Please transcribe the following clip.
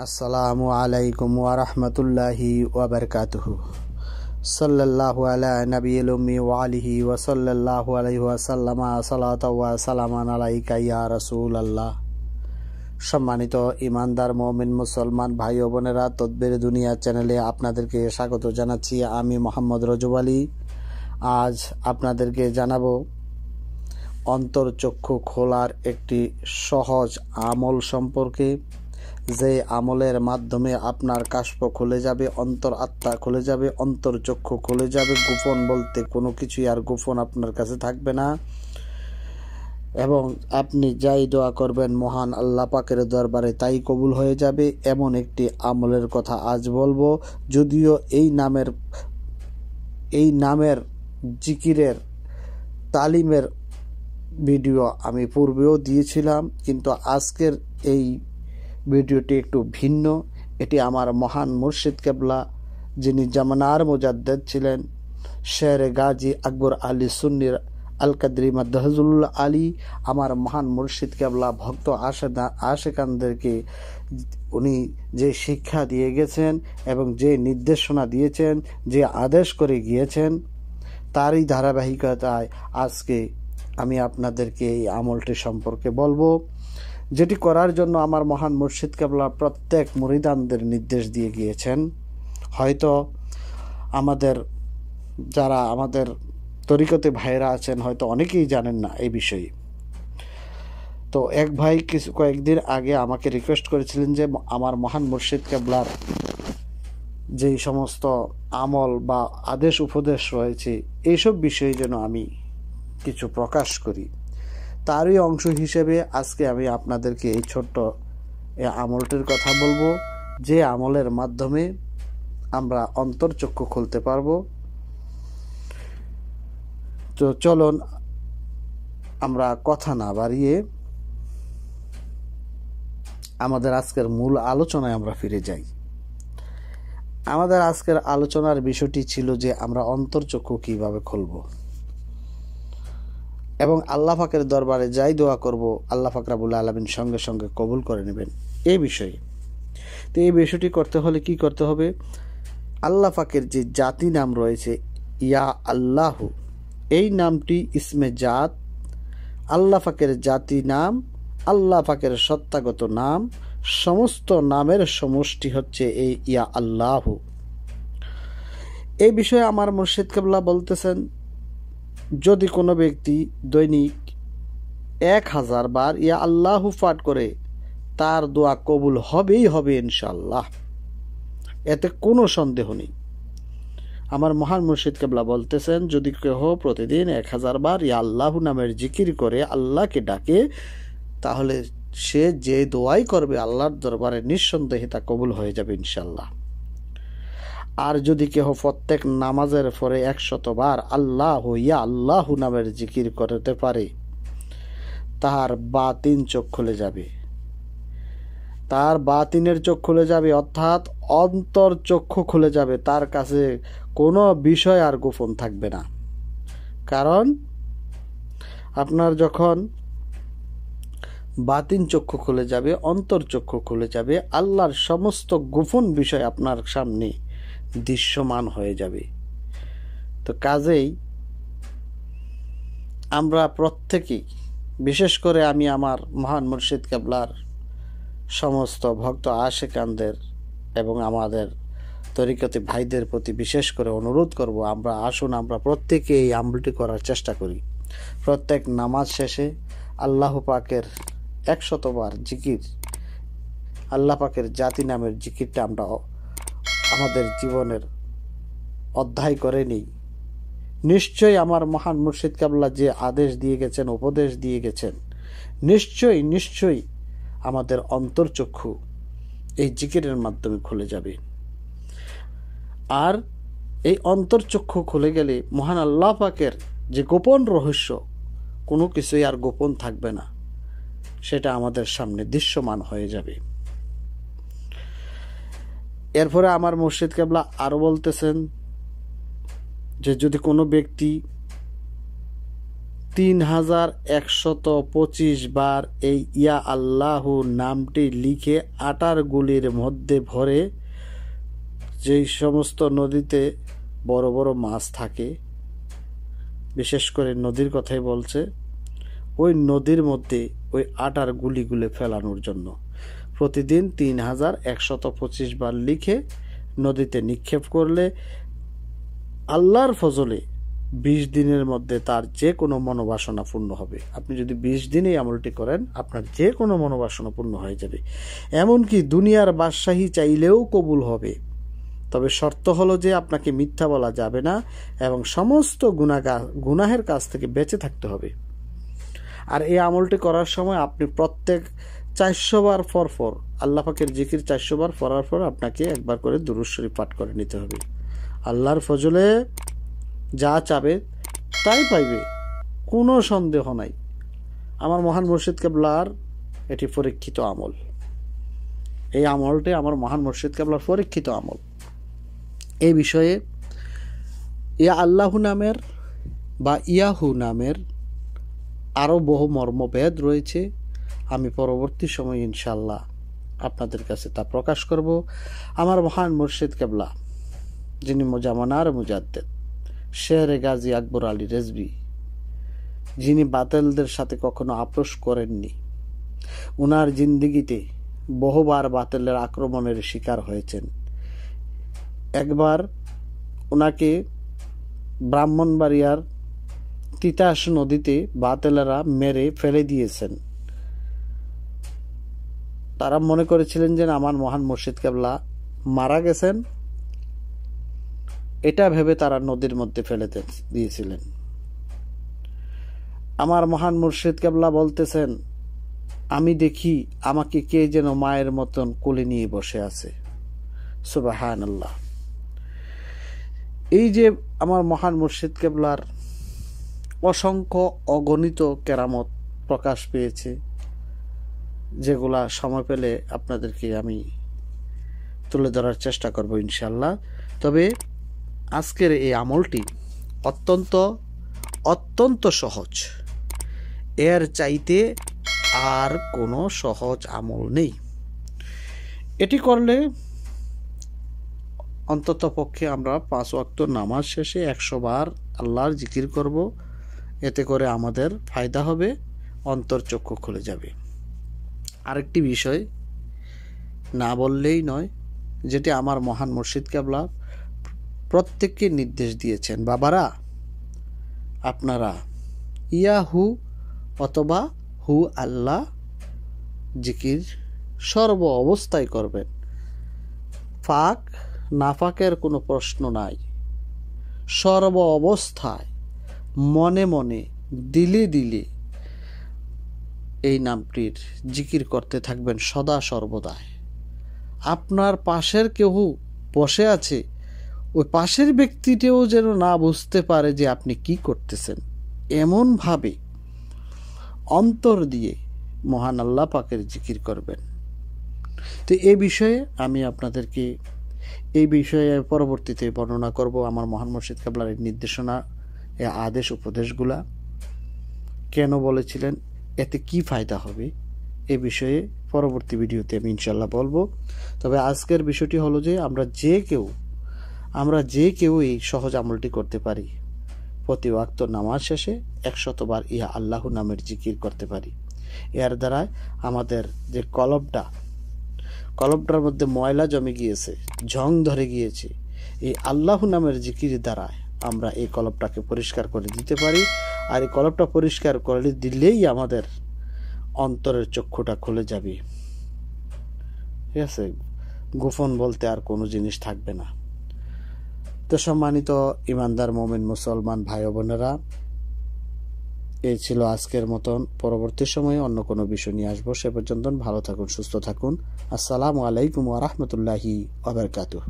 আসসালামু আলাইকুম ওয়া রাহমাতুল্লাহি ওয়া বারাকাতুহু। সাল্লাল্লাহু আলা নবিয়িল উম্মি ওয়া আলিহি ওয়া সাল্লাল্লাহু আলাইহি ওয়া সাল্লামা সালাতাও ওয়া সালামান আলাইকা ইয়া রাসূলুল্লাহ। সম্মানিত ইমানদার মুমিন মুসলমান ভাই ও বোনেরা, তদবির দুনিয়া চ্যানেলে আপনাদেরকে স্বাগত জানাচ্ছি। আমি মোহাম্মদ রজব আলী। আজ আপনাদেরকে জানাবো অন্তরচক্ষু খোলার একটি সহজ আমল সম্পর্কে, যে আমলের মাধ্যমে আপনার কাশফ খুলে যাবে, অন্তর আত্মা খুলে যাবে, অন্তরচক্ষু খুলে যাবে। গোপন বলতে কোনো কিছুই আর গোপন আপনার কাছে থাকবে না, এবং আপনি যাই দোয়া করবেন মহান আল্লাহ পাকের দরবারে তাই কবুল হয়ে যাবে। এমন একটি আমলের কথা আজ বলবো। যদিও এই নামের জিকিরের তালিমের ভিডিও আমি পূর্বেও দিয়েছিলাম, কিন্তু আজকের এই ভিডিওটি একটু ভিন্ন। এটি আমার মহান মুর্শিদ কেবলা, যিনি জামানার মুজাদ্দেদ ছিলেন, শের গাজী আকবর আলী সুন্নির আল কাদরি মাদ্দাহুল্লাহ আলী, আমার মহান মুর্শিদ কেবলা ভক্ত আশেকানদেরকে উনি যে শিক্ষা দিয়ে গেছেন এবং যে নির্দেশনা দিয়েছেন, যে আদেশ করে গিয়েছেন, তারই ধারাবাহিকতায় আজকে আমি আপনাদেরকে এই আমলটি সম্পর্কে বলবো, যেটি করার জন্য আমার মহান মুর্শিদ কেবলা প্রত্যেক মুরিদানদের নির্দেশ দিয়ে গিয়েছেন। হয়তো যারা আমাদের তরিকতে ভাইরা আছেন হয়তো অনেকেই জানেন না এই বিষয়ে। তো এক ভাই কয়েকদিন আগে আমাকে রিকোয়েস্ট করেছিলেন যে আমার মহান মুর্শিদ কেবলার যেই সমস্ত আমল বা আদেশ উপদেশ রয়েছে এইসব বিষয়ে যেন আমি কিছু প্রকাশ করি। তারই অংশ হিসেবে আজকে আমি আপনাদেরকে এই ছোট্ট এই আমলটির কথা বলবো, যে আমলের মাধ্যমে আমরা অন্তরচক্ষু খুলতে পারবো। তো চলুন আমরা কথা না বাড়িয়ে আমাদের আজকের মূল আলোচনায় আমরা ফিরে যাই। আমাদের আজকের আলোচনার বিষয়টি ছিল যে আমরা অন্তরচক্ষু কিভাবে খুলবো এবং আল্লাহ পাকের দরবারে যাই দোয়া করব আল্লাহ পাক রব্বুল আলামিন সঙ্গে সঙ্গে কবুল করে নেবেন এই বিষয়ে। তো এই বিষয়টি করতে হলে কি করতে হবে? আল্লাহ পাকের যে জাতি নাম রয়েছে ইয়া আল্লাহু, এই নামটি ইসমে জাত, আল্লাহ পাকের জাতি নাম, আল্লাহ পাকের সত্তাগত নাম, সমস্ত নামের সমষ্টি হচ্ছে এই ইয়া আল্লাহু। এই বিষয়ে আমার মুর্শিদ কেবলা বলতেছেন, যদি কোনো ব্যক্তি দৈনিক 1000 বার ইয়া আল্লাহু পাঠ করে, তার দোয়া কবুল হবেই হবে ইনশাআল্লাহ, এতে কোনো সন্দেহ নেই। আমার মহান মুর্শিদ কেবলা বলতেছেন, যদি কেহ প্রতিদিন 1000 বার ইয়া আল্লাহু নামের জিকির করে, আল্লাহকে ডাকে, তাহলে সে যে দোয়াই করবে আল্লাহর দরবারে নিঃসন্দেহে তা কবুল হয়ে যাবে ইনশাআল্লাহ। আর যদি কেহ প্রত্যেক নামাজের পরে 100 বার আল্লাহ ইয়া আল্লাহু নামের জিকির করতে পারে, তার বাতিন চোখ খুলে যাবে, তার বাতিনের চোখ খুলে যাবে, অর্থাৎ অন্তর চক্ষু খুলে যাবে। তার কাছে কোনো বিষয় আর গোপন থাকবে না। কারণ আপনার যখন বাতিন চক্ষু খুলে যাবে, অন্তর চক্ষু খুলে যাবে, আল্লাহর সমস্ত গোপন বিষয় আপনার সামনে দৃশ্যমান হয়ে যাবে। তো কাজেই আমরা প্রত্যেকেই, বিশেষ করে আমি আমার মহান মুর্শিদ কেবলার সমস্ত ভক্ত আশেকানদের এবং আমাদের তরিকতে ভাইদের প্রতি বিশেষ করে অনুরোধ করব, আসুন আমরা প্রত্যেকে এই আমলটি করার চেষ্টা করি। প্রত্যেক নামাজ শেষে আল্লাহ পাকের 100 বার জিকির, আল্লাহ পাকের জাতি নামের জিকিরটা আমরা আমাদের জীবনের অধ্যায় করে নিই। নিশ্চয়ই আমার মহান মুর্শিদ কেবলা যে আদেশ দিয়ে গেছেন, উপদেশ দিয়ে গেছেন, নিশ্চয়ই আমাদের অন্তরচক্ষু এই জিকিরের মাধ্যমে খুলে যাবে। আর এই অন্তরচক্ষু খুলে গেলে মহান আল্লাহ পাকের যে গোপন রহস্য, কোনো কিছুই আর গোপন থাকবে না, সেটা আমাদের সামনে দৃশ্যমান হয়ে যাবে। এরপরে আমার মুর্শিদ কেবলা আরো বলতেছেন যে যদি কোনো ব্যক্তি 3125 বার এই ইয়া আল্লাহু নামটি লিখে আটার গুলির মধ্যে ভরে, যেই সমস্ত নদীতে বড় বড় মাছ থাকে, বিশেষ করে নদীর কথাই বলছে, ওই নদীর মধ্যে ওই আটার গুলিগুলো ফেলানোর জন্য প্রতিদিন 3125 বার লিখে নদীতে নিক্ষেপ করলে আল্লাহর ফজলে 20 দিনের মধ্যে তার যে কোনো মনোবাসনা পূর্ণ হবে। আপনি যদি 20 দিনে আমলটি করেন, আপনার যে কোনো মনোবাসনা পূর্ণ হয়ে যাবে। এমনকি দুনিয়ার বাদশাহী চাইলেও কবুল হবে, তবে শর্ত হলো যে আপনাকে মিথ্যা বলা যাবে না এবং সমস্ত গুনাহের কাছ থেকে বেঁচে থাকতে হবে। আর এই আমলটি করার সময় আপনি প্রত্যেক 400 বার পর আল্লাহ পাকের জিকির 400 বার পড়ার পর আপনাকে একবার করে দুরূদ শরীফ পাঠ করে নিতে হবে। আল্লাহর ফজলে যা চাবে তাই পাইবে, কোনো সন্দেহ নাই। আমার মহান মুর্শিদ কেবলার এটি পরীক্ষিত আমল। এই আমলটি আমার মহান মুর্শিদ কেবলার পরীক্ষিত আমল। এই বিষয়ে ইয়া আল্লাহু নামের বা ইয়াহু নামের আরও বহু মর্মভেদ রয়েছে। আমি পরবর্তী সময় ইনশাল্লাহ আপনাদের কাছে তা প্রকাশ করব। আমার মহান মুর্শিদ কেবলা, যিনি জামানার মুজাদ্দেদ, শের গাজী আকবর আলী রেজভী, যিনি বাতিলদের সাথে কখনো আপোষ করেননি, ওনার জিন্দিগিতে বহুবার বাতিলের আক্রমণের শিকার হয়েছেন। একবার ওনাকে ব্রাহ্মণবাড়িয়ার তিতাস নদীতে বাতিলেরা মেরে ফেলে দিয়েছেন। তারা মনে করেছিলেন যে আমার মহান মুর্শিদ কেবলা মারা গেছেন, এটা ভেবে তারা নদীর মধ্যে ফেলে দিয়েছিলেন। আমার মহান মুর্শিদ কেবলা বলতেছেন, আমি দেখি আমাকে কে যেন মায়ের মতন কোলে নিয়ে বসে আছে। সুবহানাল্লাহ। এই যে আমার মহান মুর্শিদ কেবলার অসংখ্য অগণিত কেরামত প্রকাশ পেয়েছে, যেগুলা সময় পেলে আপনাদেরকে আমি তুলে ধরার চেষ্টা করব ইনশাল্লাহ। তবে আজকের এই আমলটি অত্যন্ত সহজ। এর চাইতে আর কোনো সহজ আমল নেই। এটি করলে অন্তত পক্ষে আমরা 5 ওয়াক্ত নামাজ শেষে 100 বার আল্লাহর জিকির করব। এতে করে আমাদের ফায়দা হবে, অন্তর্চক্ষু খুলে যাবে। আরেকটি বিষয় না বললেই নয়, যেটি আমার মহান মুর্শিদ কেবলা প্রত্যেককে নির্দেশ দিয়েছেন, বাবারা আপনারা ইয়াহু অথবা হু আল্লাহ জিকির সর্ব অবস্থায় করবেন। ফাক নাফাকের কোনো প্রশ্ন নাই। সর্ব অবস্থায় মনে মনে দিলে দিলে এই নামটির জিকির করতে থাকবেন সদা সর্বদায়। আপনার পাশের কেউ বসে আছে, ওই পাশের ব্যক্তিটিও যেন না বুঝতে পারে যে আপনি কি করতেছেন, এমনভাবে অন্তর দিয়ে মহান আল্লাহ পাকের জিকির করবেন। তো এই বিষয়ে আমি আপনাদেরকে পরবর্তীতে বর্ণনা করব। আমার মহান মুর্শিদ কেবলার এই নির্দেশনা, এই আদেশ উপদেশগুলা কেন বলেছিলেন, এতে কি ফায়দা হবে, এ বিষয়ে পরবর্তী ভিডিওতে আমি ইনশাল্লাহ বলবো। তবে আজকের বিষয়টি হলো যে আমরা যে কেউ এই সহজ আমলটি করতে পারি। প্রতি ওয়াক্ত নামাজ শেষে 100 বার ইয়া আল্লাহু নামের জিকির করতে পারি। এর দ্বারা আমাদের যে কলবটার মধ্যে ময়লা জমে গিয়েছে, ঝং ধরে গিয়েছে, এই আল্লাহু নামের জিকির দ্বারা আমরা এই কলবটাকে পরিষ্কার করে দিতে পারি। আর এই কলবটা পরিষ্কার করে দিলেই আমাদের অন্তরের চক্ষুটা খুলে যাবে। ঠিক আছে, গোপন বলতে আর কোনো জিনিস থাকবে না। তো সম্মানিত ইমানদার মুমিন মুসলমান ভাই বোনেরা, এই ছিল আজকের মতন। পরবর্তী সময়ে অন্য কোনো বিষয় নিয়ে আসবো। সে পর্যন্ত ভালো থাকুন, সুস্থ থাকুন। আসসালামু আলাইকুম ওয়া রাহমাতুল্লাহি ওয়া বারাকাতুহু।